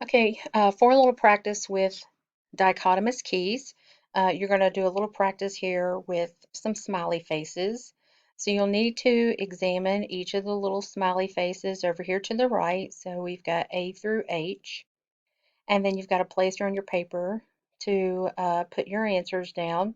Okay, for a little practice with dichotomous keys, you're going to do a little practice here with some smiley faces. So you'll need to examine each of the little smiley faces over here to the right. So we've got A through H, and then you've got a placer on your paper to put your answers down.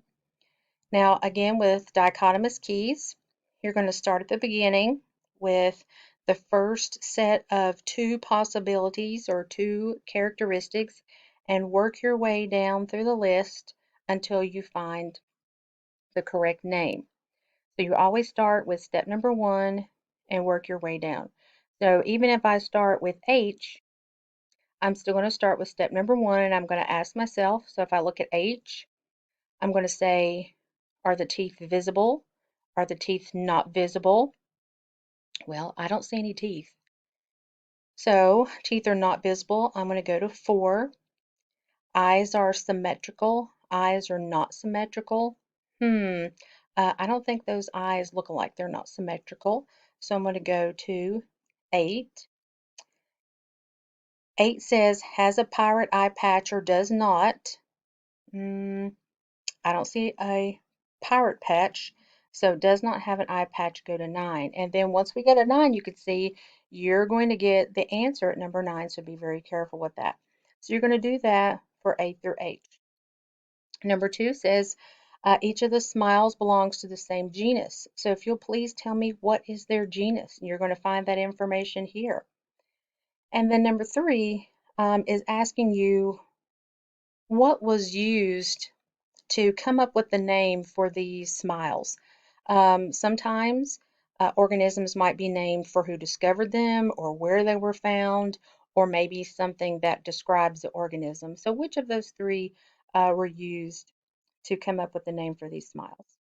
Now, again, with dichotomous keys, you're going to start at the beginning with the first set of two possibilities or two characteristics and work your way down through the list until you find the correct name. So you always start with step number one and work your way down. So even if I start with H, I'm still going to start with step number one and I'm going to ask myself, so if I look at H, I'm going to say, are the teeth visible? Are the teeth not visible? Well, I don't see any teeth. So teeth are not visible. I'm going to go to 4. Eyes are symmetrical. Eyes are not symmetrical. I don't think those eyes look alike. They're not symmetrical. So I'm going to go to 8. 8 says, has a pirate eye patch or does not. Hmm, I don't see a pirate patch, so does not have an eye patch, go to 9. And then once we get a 9, you can see you're going to get the answer at number 9, so be very careful with that. So you're going to do that for A through H. Number 2 says, each of the smiles belongs to the same genus. So if you'll please tell me what is their genus, and you're going to find that information here. And then number 3 is asking you what was used to come up with the name for these smiles. Sometimes organisms might be named for who discovered them or where they were found, or maybe something that describes the organism. So which of those three were used to come up with the name for these smiles?